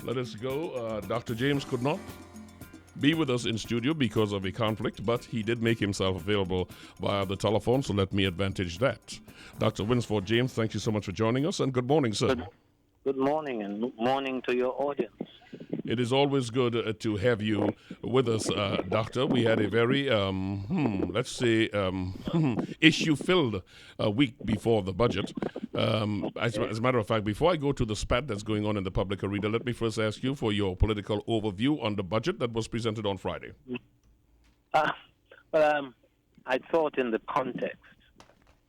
Let us go. Dr. James could not be with us in studio because of a conflict, but he did make himself available via the telephone, so let me advantage that. Dr. Winford James, thank you so much for joining us, and good morning, sir. Good morning, and morning to your audience. It is always good to have you with us, Doctor. We had a very, issue-filled week before the budget. As a matter of fact, before I go to the spat that's going on in the public arena, let me first ask you for your political overview on the budget that was presented on Friday. I thought in the context,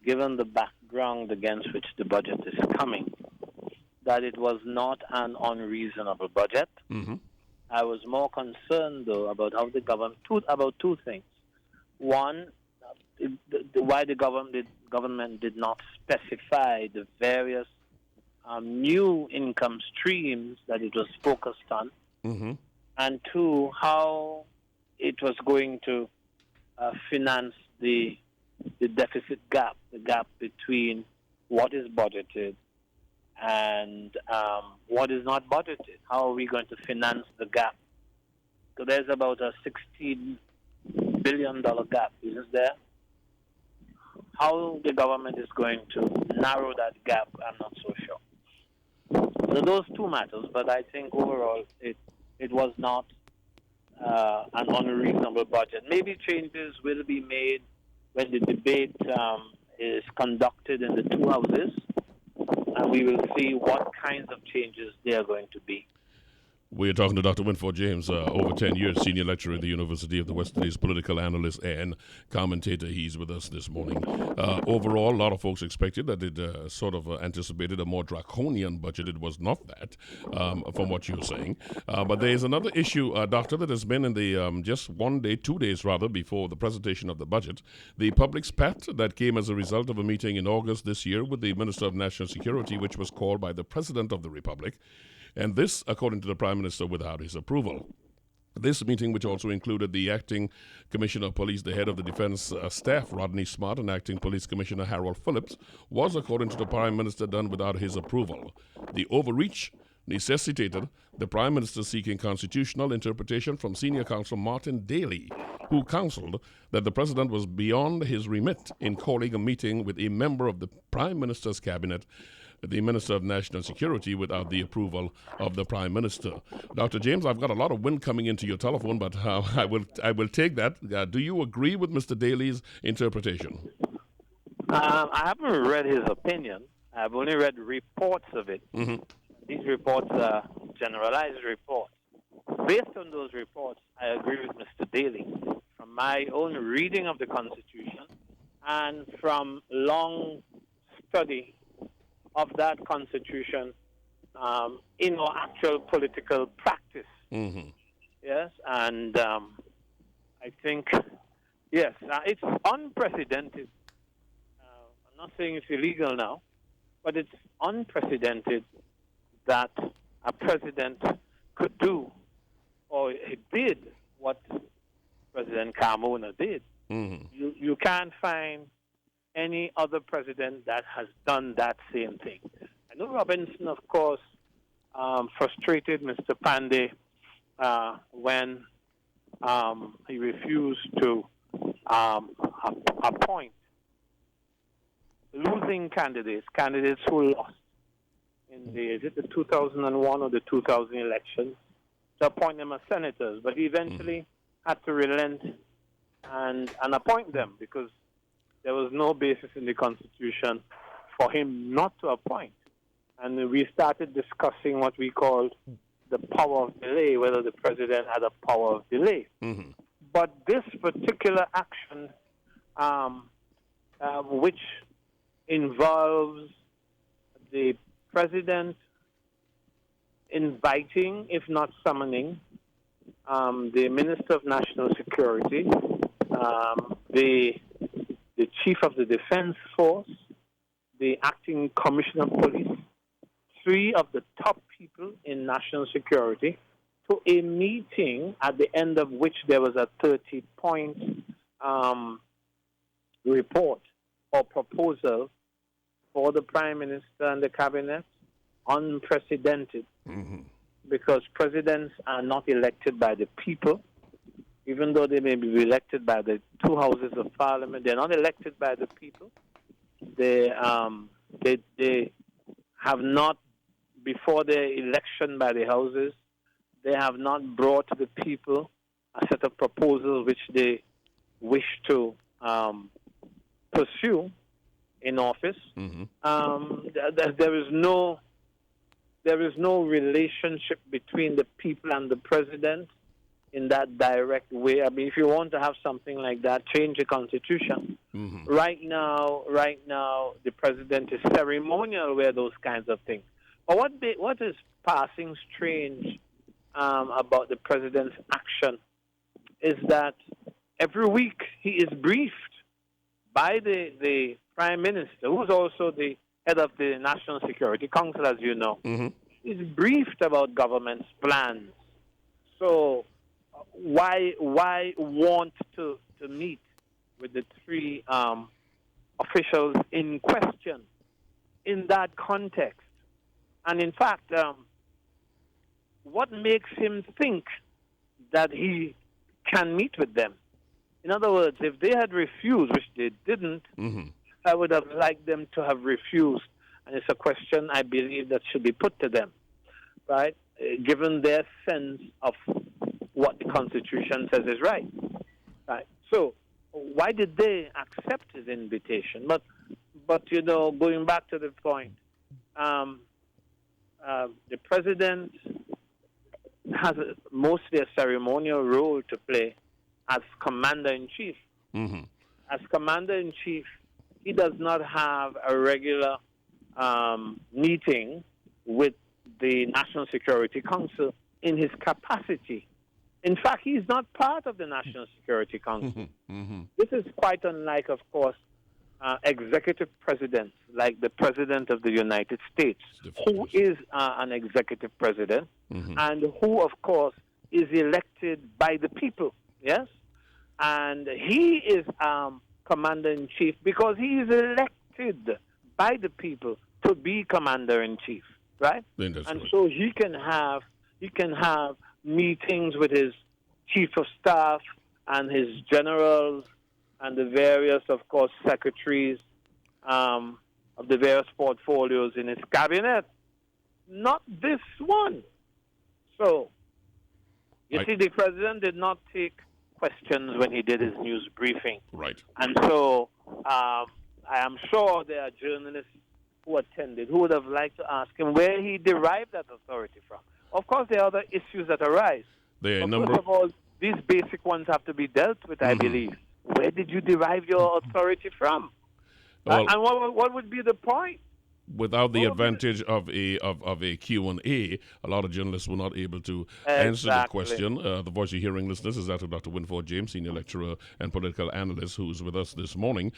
given the background against which the budget is coming, that it was not an unreasonable budget. Mm-hmm. I was more concerned, though, about how the government, about two things. One, why the government did not specify the various new income streams that it was focused on. Mm-hmm. And two, how it was going to finance the deficit gap, the gap between what is budgeted and what is not budgeted. How are we going to finance the gap? So there's about a $16 billion gap, isn't there? How the government is going to narrow that gap, I'm not so sure. So those two matters, but I think overall it was not an unreasonable budget. Maybe changes will be made when the debate is conducted in the two houses, and we will see what kinds of changes they are going to be. We are talking to Dr. Winford James, over 10 years senior lecturer at the University of the West Indies, political analyst and commentator. He's with us this morning. Overall, a lot of folks expected that it anticipated a more draconian budget. It was not that, from what you're saying. But there is another issue, Doctor, that has been in the just 1 day, 2 days rather, before the presentation of the budget. The public spat that came as a result of a meeting in August this year with the Minister of National Security, which was called by the President of the Republic. And this, according to the Prime Minister, without his approval. This meeting, which also included the Acting Commissioner of Police, the head of the Defense Staff, Rodney Smart, and Acting Police Commissioner Harold Phillips, was, according to the Prime Minister, done without his approval. The overreach necessitated the Prime Minister seeking constitutional interpretation from Senior Counsel Martin Daly, who counseled that the President was beyond his remit in calling a meeting with a member of the Prime Minister's cabinet, the Minister of National Security, without the approval of the Prime Minister. Dr. James, I've got a lot of wind coming into your telephone, but I will take that. Do you agree with Mr. Daly's interpretation? I haven't read his opinion. I've only read reports of it. Mm-hmm. These reports are generalized reports. Based on those reports, I agree with Mr. Daly. From my own reading of the Constitution and from long study of that Constitution in our actual political practice. Mm-hmm. Yes, and I think, yes, it's unprecedented. I'm not saying it's illegal now, but it's unprecedented that a president could do, or he did, what President Carmona did. Mm-hmm. You can't find any other president that has done that same thing. I know Robinson, of course, frustrated Mr. Pandey when he refused to appoint losing candidates who lost in the 2001 or the 2000 elections, to appoint them as senators. But he eventually had to relent and appoint them because there was no basis in the Constitution for him not to appoint. And we started discussing what we called the power of delay, whether the president had a power of delay. Mm-hmm. But this particular action, which involves the president inviting, if not summoning, the Minister of National Security, the Chief of the Defense Force, the Acting Commissioner of Police, three of the top people in national security, to a meeting at the end of which there was a 30-point report or proposal for the Prime Minister and the Cabinet, unprecedented. Mm-hmm. because presidents are not elected by the people, even though they may be elected by the two houses of parliament. They're not elected by the people. They have not, before their election by the houses, they have not brought to the people a set of proposals which they wish to pursue in office. There is no relationship between the people and the president in that direct way. I mean, if you want to have something like that, change the constitution. Right now, the president is ceremonial with those kinds of things. But what is passing strange about the president's action is that every week he is briefed by the prime minister, who's also the head of the National Security Council, as you know. He's briefed about government's plans. So why want to meet with the three officials in question in that context? And in fact, what makes him think that he can meet with them? In other words, if they had refused, which they didn't, I would have liked them to have refused. And it's a question I believe that should be put to them, right? Given their sense of what the Constitution says is right. Right. So why did they accept his invitation? But going back to the point, the president has mostly a ceremonial role to play as commander-in-chief. As commander-in-chief, he does not have a regular meeting with the National Security Council in his capacity. In fact, he's not part of the National Security Council. This is quite unlike, of course, executive presidents, like the President of the United States, who is an executive president, and who, of course, is elected by the people, yes? And he is commander-in-chief because he is elected by the people to be commander-in-chief, right? And right. So he can have meetings with his chief of staff and his generals and the various, of course, secretaries of the various portfolios in his cabinet. Not this one. So, you see, the president did not take questions when he did his news briefing. Right. And so, I am sure there are journalists who attended who would have liked to ask him where he derived that authority from. Of course, there are other issues that arise. First of all, these basic ones have to be dealt with, I believe. Where did you derive your authority from? Well, and what would be the point? Without the advantage of a Q&A, a lot of journalists were not able to answer the question. The voice you're hearing, listeners, is that of Dr. Winford James, senior lecturer and political analyst, who's with us this morning.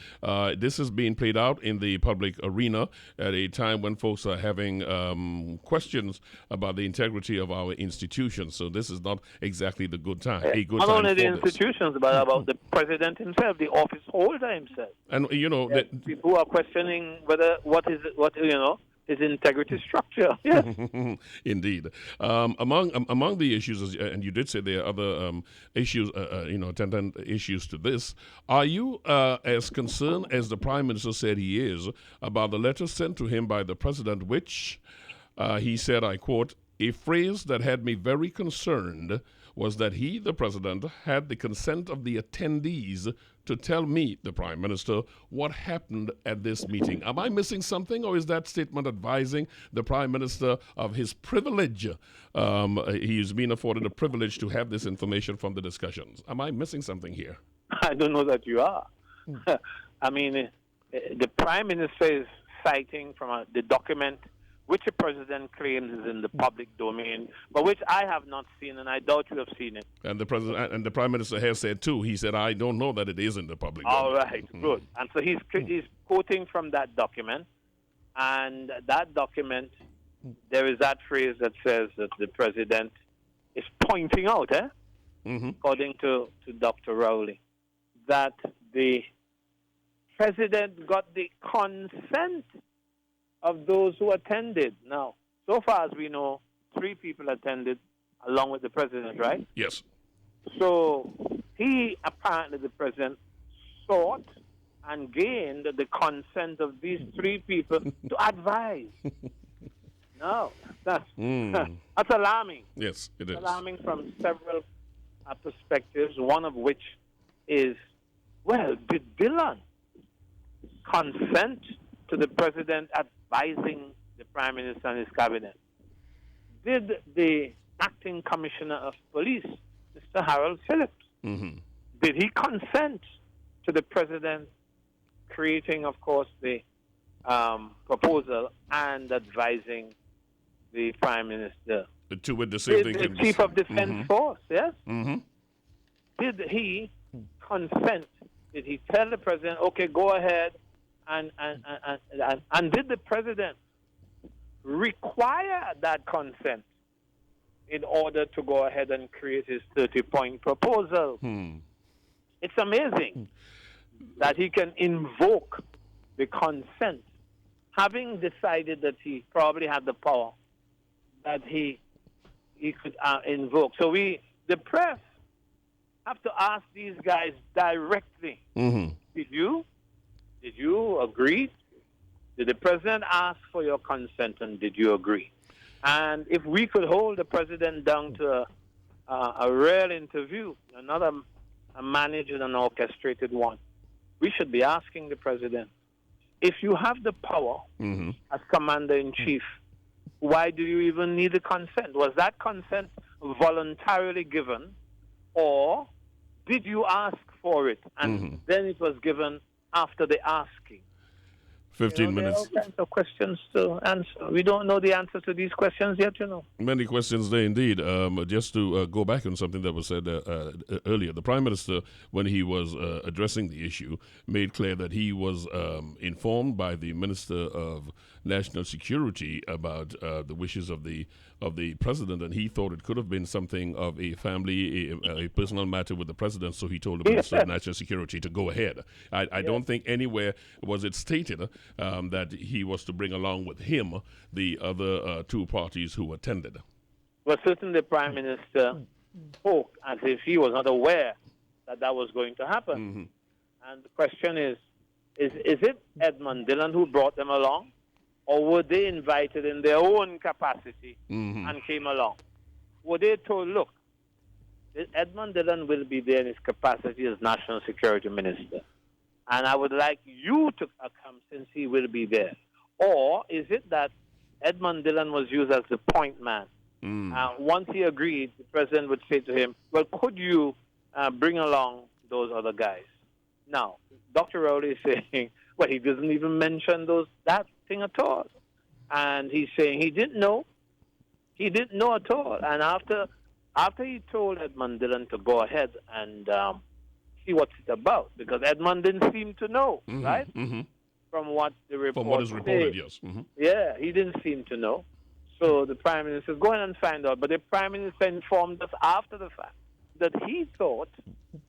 This is being played out in the public arena at a time when folks are having questions about the integrity of our institutions. So this is not exactly the good time. Not only the institutions, but about the president himself, the office holder himself. And people who are questioning his integrity structure. Yes. Indeed. Among the issues, and you did say there are other issues, attendant issues to this. Are you as concerned as the Prime Minister said he is about the letter sent to him by the President, which he said, I quote, "A phrase that had me very concerned was that he, the President, had the consent of the attendees to tell me, the Prime Minister, what happened at this meeting." Am I missing something, or is that statement advising the Prime Minister of his privilege? He's been afforded a privilege to have this information from the discussions. Am I missing something here? I don't know that you are. I mean, the Prime Minister is citing from the document which the president claims is in the public domain, but which I have not seen, and I doubt you have seen it. And the president and the Prime Minister has said too. He said, "I don't know that it is in the public domain." All right, good. And so he's quoting from that document, and that document, there is that phrase that says that the president is pointing out, according to Dr. Rowley, that the president got the consent of those who attended. Now, so far as we know, 3 people attended along with the president, right? Yes. So he, apparently the president, sought and gained the consent of these 3 people to advise. No, that's alarming. Yes, it is. Alarming from several perspectives, one of which is, well, did Dillon consent to the president advising the prime minister and his cabinet? Did the acting commissioner of police, Mr. Harold Phillips, did he consent to the president creating, of course, the proposal and advising the prime minister? The two with the same thing. The chief of defense force, yes? Did he consent? Did he tell the president, okay, go ahead, and did the president require that consent in order to go ahead and create his 30-point proposal? It's amazing that he can invoke the consent, having decided that he probably had the power that he could invoke. So the press, have to ask these guys directly. Did you agree? Did the president ask for your consent, and did you agree? And if we could hold the president down to a real interview, another a managed and orchestrated one, we should be asking the president, if you have the power as commander-in-chief, why do you even need a consent? Was that consent voluntarily given, or did you ask for it and then it was given after the asking? 15 minutes. There are all kinds of questions to answer. We don't know the answer to these questions yet, Many questions there indeed. Just to go back on something that was said earlier, the Prime Minister, when he was addressing the issue, made clear that he was informed by the Minister of National Security about the wishes of the president, and he thought it could have been something of a family, a personal matter with the president, so he told the Minister of National Security to go ahead. I don't think anywhere was it stated that he was to bring along with him the other 2 parties who attended. Well, certainly the Prime Minister spoke as if he was not aware that was going to happen. And the question is it Edmund Dillon who brought them along, or were they invited in their own capacity and came along? Were they told, look, Edmund Dillon will be there in his capacity as National Security Minister, and I would like you to come since he will be there? Or is it that Edmund Dillon was used as the point man? Once he agreed, the president would say to him, well, could you bring along those other guys? Now, Dr. Rowley is saying, well, he doesn't even mention that thing at all. And he's saying he didn't know. He didn't know at all. And after he told Edmund Dillon to go ahead and see what's it about, because Edmund didn't seem to know, right? From what the report From what is reported, yes. Yeah, he didn't seem to know. So the Prime Minister said, go ahead and find out. But the Prime Minister informed us after the fact that he thought,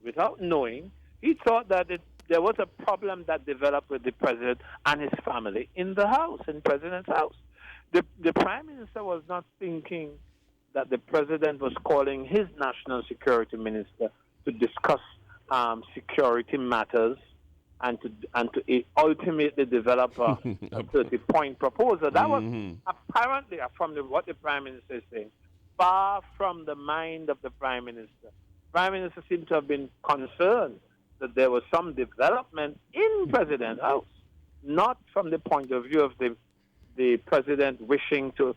without knowing, he thought that there was a problem that developed with the president and his family in the house, in President's house. The Prime Minister was not thinking that the president was calling his national security minister to discuss security matters and to ultimately develop a 30-point proposal. That was apparently, from what the Prime Minister is saying, far from the mind of the Prime Minister. The Prime Minister seemed to have been concerned that there was some development in President's house, not from the point of view of the president wishing to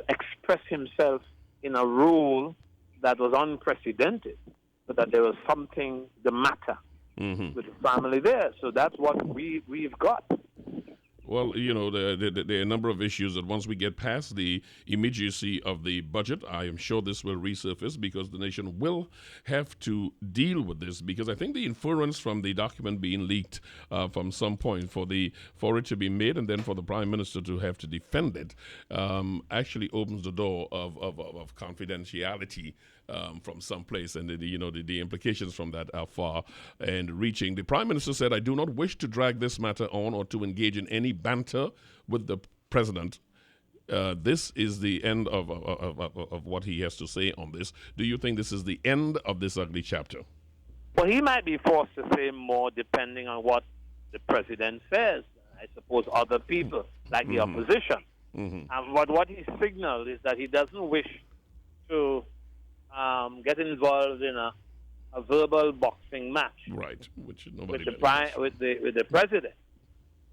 express himself in a role that was unprecedented, but that there was something the matter with the family there. So that's what we've got. Well, there are a number of issues that once we get past the immediacy of the budget, I am sure this will resurface because the nation will have to deal with this, because I think the inference from the document being leaked from some point for it to be made and then for the Prime Minister to have to defend it actually opens the door of confidentiality from some place, and the implications from that are far and reaching. The Prime Minister said, I do not wish to drag this matter on or to engage in any banter with the President. this is the end of what he has to say on this. Do you think this is the end of this ugly chapter? Well, he might be forced to say more depending on what the president says. I suppose other people, like the opposition. But what he signaled is that he doesn't wish to get involved in a verbal boxing match. Right, which with nobody with the president.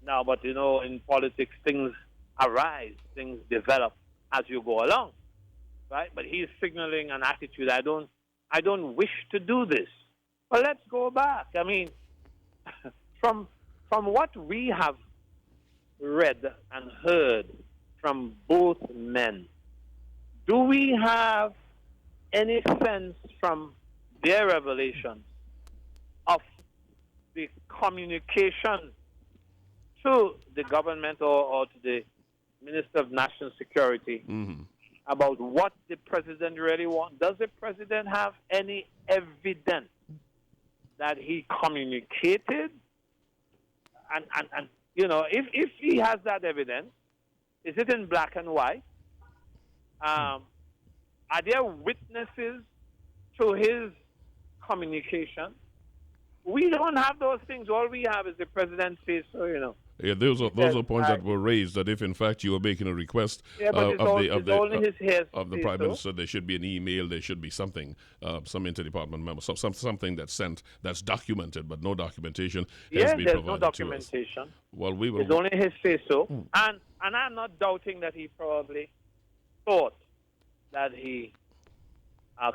Now, but in politics, things arise, things develop as you go along, right? But he's signaling an attitude. I don't wish to do this. But let's go back. I mean, from what we have read and heard from both men, do we have any sense from their revelations of the communication to the government or to the Minister of National Security about what the president really wants? Does the president have any evidence that he communicated? And if he has that evidence, is it in black and white? Are there witnesses to his communication? We don't have those things. All we have is the president says so, Yeah, those are points that were raised, that if in fact you are making a request of the Prime Minister, there should be an email, there should be something, some interdepartment member, something that's sent, that's documented, but no documentation has been provided there's no documentation. To us. Well, we will. It's only his say so, and I'm not doubting that he probably thought that he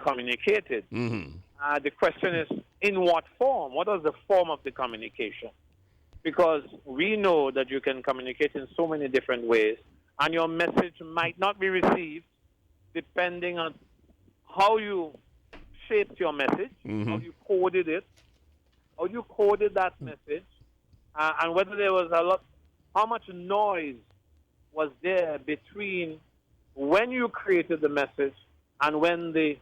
communicated. The question is, in what form? What was the form of the communication? Because we know that you can communicate in so many different ways, and your message might not be received depending on how you shaped your message, how you coded it, how you coded that message, and whether there was how much noise was there between when you created the message and when the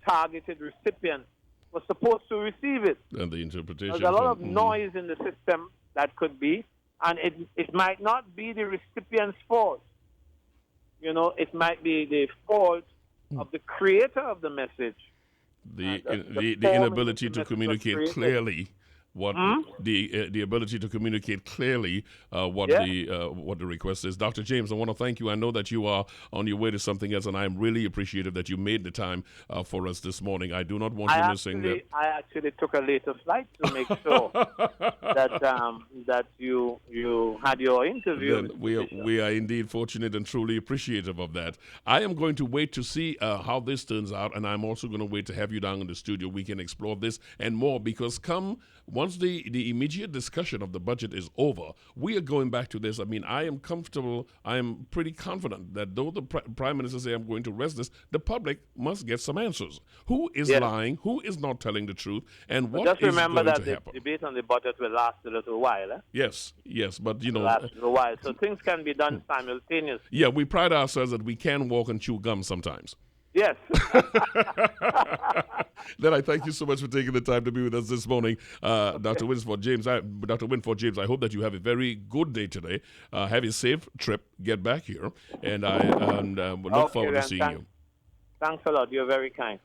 targeted recipient was supposed to receive it. And the interpretation. There's a lot of noise in the system that could be, and it might not be the recipient's fault. It might be the fault of the creator of the message. The inability to communicate clearly what the ability to communicate clearly what the request is. Dr. James, I want to thank you. I know that you are on your way to something else, and I'm really appreciative that you made the time for us this morning. I do not want you missing that. I actually took a later flight to make sure that you had your interview. We are indeed fortunate and truly appreciative of that. I am going to wait to see how this turns out, and I'm also going to wait to have you down in the studio. We can explore this and more, because once the immediate discussion of the budget is over, we are going back to this. I mean, I am comfortable, I am pretty confident that though the Prime Minister say I'm going to rest this, the public must get some answers. Who is lying? Who is not telling the truth? And what is going to happen? Just remember that the debate on the budget will last a little while. Yes, but last a little while. So things can be done simultaneously. Yeah, we pride ourselves that we can walk and chew gum sometimes. Yes. Then I thank you so much for taking the time to be with us this morning, Dr. Winford James. Dr. Winford James, I hope that you have a very good day today. Have a safe trip. Get back here, and I look forward to seeing you. Thanks a lot. You're very kind.